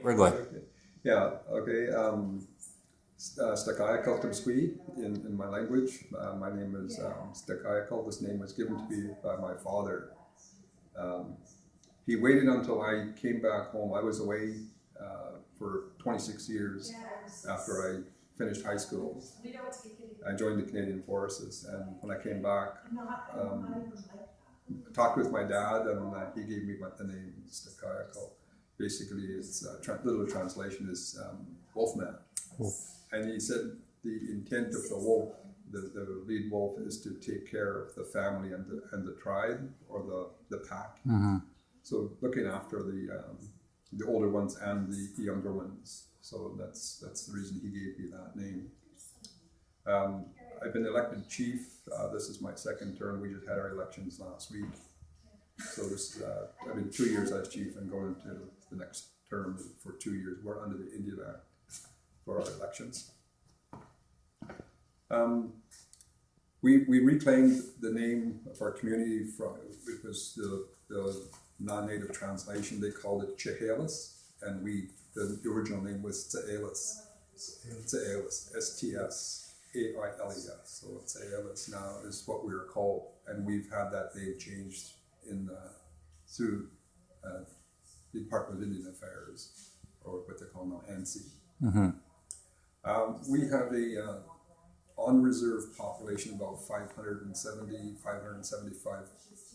We're good. Okay. Yeah, okay. Sts'ailes in my language. My name is Sts'ailes. This name was given to me by my father. Um, he waited until I came back home. I was away for 26 years after I finished high school. I joined the Canadian Forces, and when I came back, I talked with my dad, and he gave me the name Sts'ailes. Basically, its literal translation is wolfman. Cool. And he said the intent of the wolf, the lead wolf, is to take care of the family and the tribe or the pack. Mm-hmm. So looking after the older ones and the younger ones. So that's the reason he gave me that name. I've been elected chief. This is my second term. We just had our elections last week. So this, I've been 2 years as chief and going into the next term for 2 years. We're under the Indian Act for our elections. We reclaimed the name of our community from, it was the non-native translation, they called it Sts'ailes, and the original name was Sts'ailes. Sts'ailes, Sts'ailes. So Sts'ailes now is what we are called, and we've had that name changed through the Department of Indian Affairs, or what they call now ANSI. Mm-hmm. We have a on-reserve population, about 575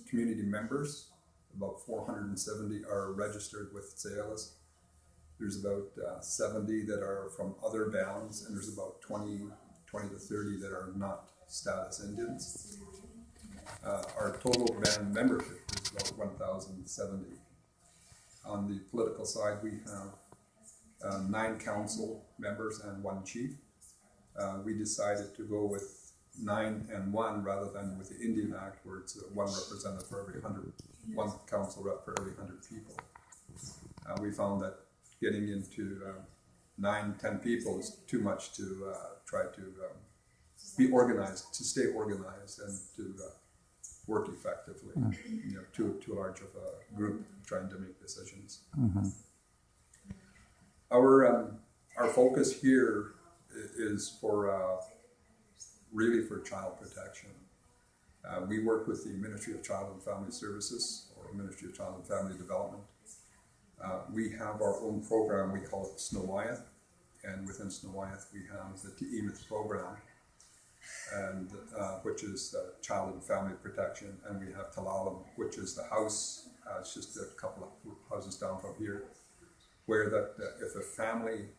community members. About 470 are registered with Sts'ailes. There's about 70 that are from other bands, and there's about 20 to 30 that are not status Indians. Our total band membership is about 1,070. On the political side, we have 9 council members and 1 chief. We decided to go with 9 and 1 rather than with the Indian Act, where it's 1 representative for every 100, 1 council rep for every 100 people. We found that getting into 9-10 people is too much to try to be organized, to stay organized, and to work effectively. Too large of a group trying to make decisions. Mm-hmm. Our focus here is for really for child protection. We work with the Ministry of Child and Family Services, or Ministry of Child and Family Development. We have our own program, we call it Sts'ailes, and within Sts'ailes we have the T'imith program, and which is child and family protection, and we have Talalam, which is the house, it's just a couple of houses down from here, where that if a family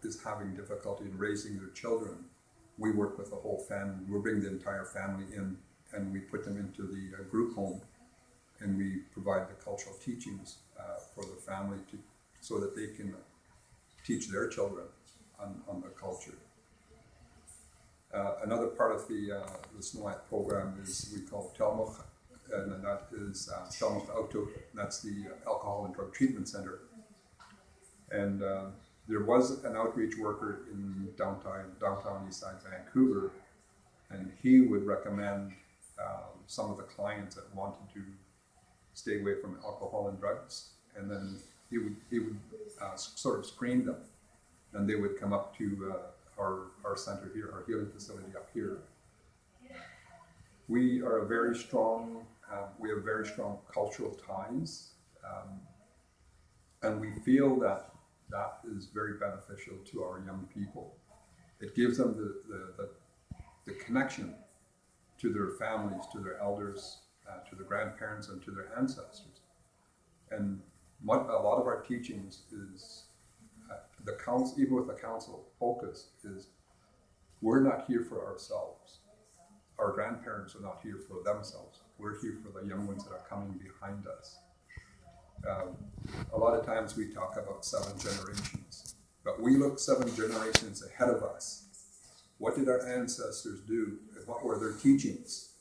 is having difficulty in raising their children, we work with the whole family. We bring the entire family in, and we put them into the group home, and we provide the cultural teachings for the family so that they can teach their children on the culture. Another part of the Sts'ailes program is we call Telmoch, and that is Telmoch Auto. That's the Alcohol and Drug Treatment Center. And there was an outreach worker in downtown Eastside Vancouver, and he would recommend some of the clients that wanted to stay away from alcohol and drugs, and then he would sort of screen them, and they would come up to our center here, our healing facility up here. We are very strong. We have very strong cultural ties, and we feel that is very beneficial to our young people. It gives them the connection to their families, to their elders, to their grandparents, and to their ancestors. And what a lot of our teachings is, the council, even with the council focus, is we're not here for ourselves. Our grandparents are not here for themselves. We're here for the young ones that are coming behind us. A lot of times we talk about 7 generations, but we look 7 generations ahead of us. What did our ancestors do? What were their teachings?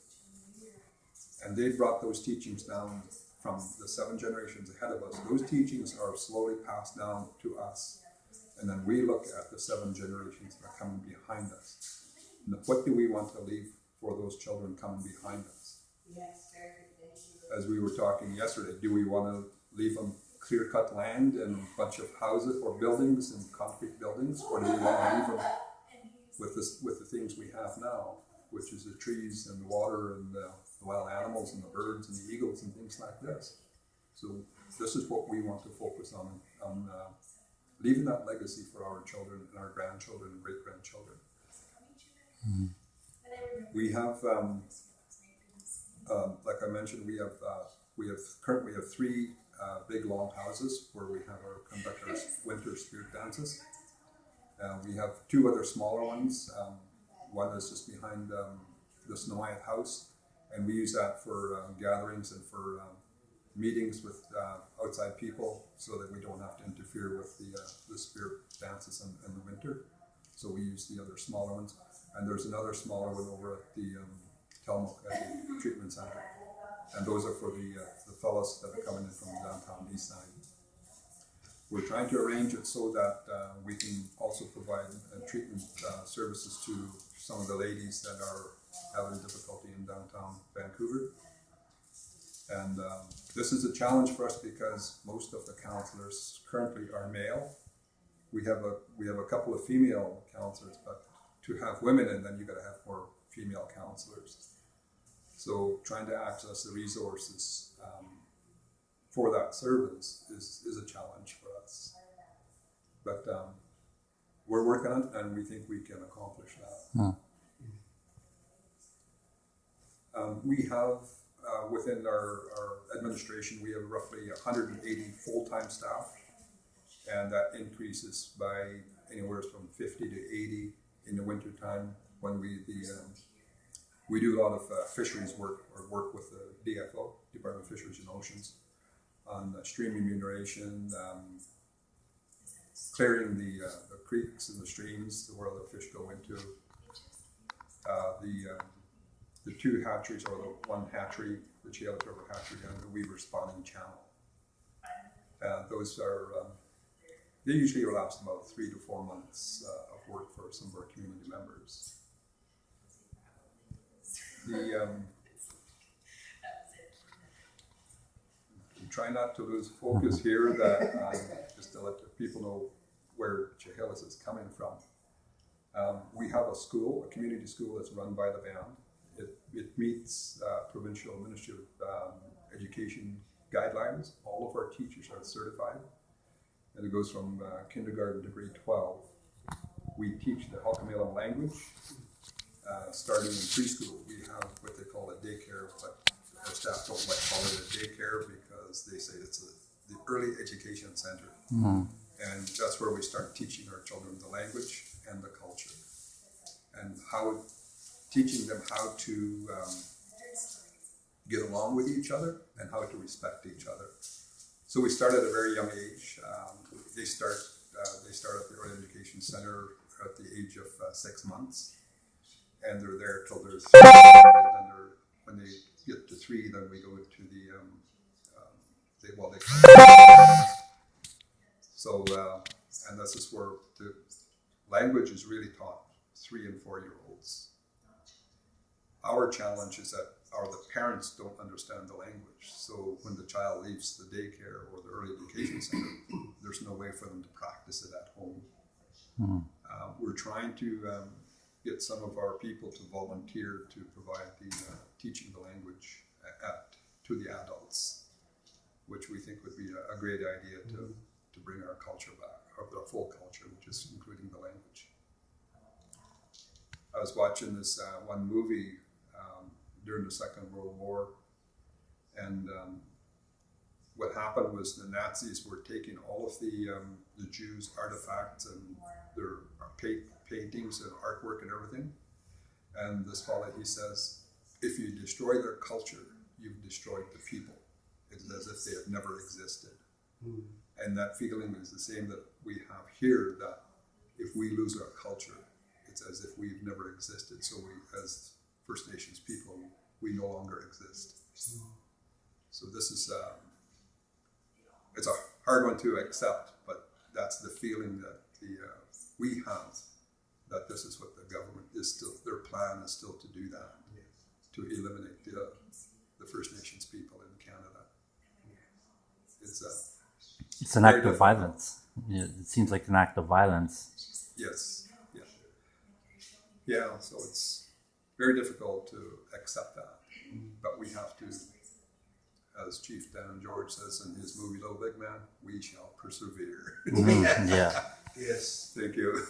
And they brought those teachings down from the 7 generations ahead of us. Those teachings are slowly passed down to us. And then we look at the 7 generations that are coming behind us. And what do we want to leave for those children coming behind us? As we were talking yesterday, do we want to leave them clear-cut land and a bunch of houses or buildings and concrete buildings, or do we want to leave them with the things we have now, which is the trees and the water and the wild animals and the birds and the eagles and things like this. So this is what we want to focus on leaving that legacy for our children and our grandchildren and great-grandchildren. Mm-hmm. We have, like I mentioned, we currently have 3 big longhouses where we have conduct our winter spirit dances. We have 2 other smaller ones. One is just behind the Sts'ailes house, and we use that for gatherings and for meetings with outside people, so that we don't have to interfere with the spirit dances in the winter. So we use the other smaller ones. And there's another smaller one over at the Telmook at the treatment center. And those are for the fellows that are coming in from the downtown east side. We're trying to arrange it so that we can also provide treatment services to some of the ladies that are having difficulty in downtown Vancouver. And this is a challenge for us because most of the counselors currently are male. We have a couple of female counselors, but to have women in, then you got to have more female counselors. So trying to access the resources for that service is a challenge for us. But we're working on it, and we think we can accomplish that. We have, within our administration, we have roughly 180 full-time staff, and that increases by anywhere from 50 to 80 in the wintertime when we do a lot of fisheries work, or work with the DFO, Department of Fisheries and Oceans, on stream remuneration, clearing the creeks and the streams where the fish go into. The 2 hatcheries, or the 1 hatchery, the Sts'ailes River hatchery, and the Weaver Spawning Channel. Those are, they usually last about 3 to 4 months of work for some of our community members. Try not to lose focus here, that just to let the people know where Sts'ailes is coming from. We have a community school that's run by the band. It meets provincial Ministry of Education guidelines. All of our teachers are certified, and it goes from kindergarten to grade 12. We teach the Halka'millam language. Starting in preschool, we have what they call a daycare, but our staff don't like calling it a daycare because they say it's the early education center. Mm-hmm. And that's where we start teaching our children the language and the culture, and teaching them how to get along with each other and how to respect each other. So we start at a very young age. They start at the early education center at the age of 6 months. And they're there till they're 3. And then when they get to 3, then we go into the they call it. So and this is where the language is really taught 3 and 4-year-olds. Our challenge is that the parents don't understand the language. So when the child leaves the daycare or the early education center, there's no way for them to practice it at home. Mm-hmm. We're trying to get some of our people to volunteer to provide the teaching the language to the adults, which we think would be a great idea to bring our culture back, or the full culture, which is including the language. I was watching this one movie during the Second World War, and what happened was the Nazis were taking all of the Jews' artifacts and their paintings and artwork and everything. And this fellow, he says, if you destroy their culture, you've destroyed the people. It's as if they have never existed. Mm. And that feeling is the same that we have here, that if we lose our culture, it's as if we've never existed. So we, as First Nations people, we no longer exist. Mm. So this is, it's a hard one to accept, but that's the feeling that we have, that this is what the government is still, their plan is still to do that, to eliminate the First Nations people in Canada. It's It's an act of violence. It seems like an act of violence. Yes. Yeah. Yeah. So it's very difficult to accept that, but we have to, as Chief Dan George says in his movie Little Big Man, we shall persevere. Yeah. Yes. Thank you.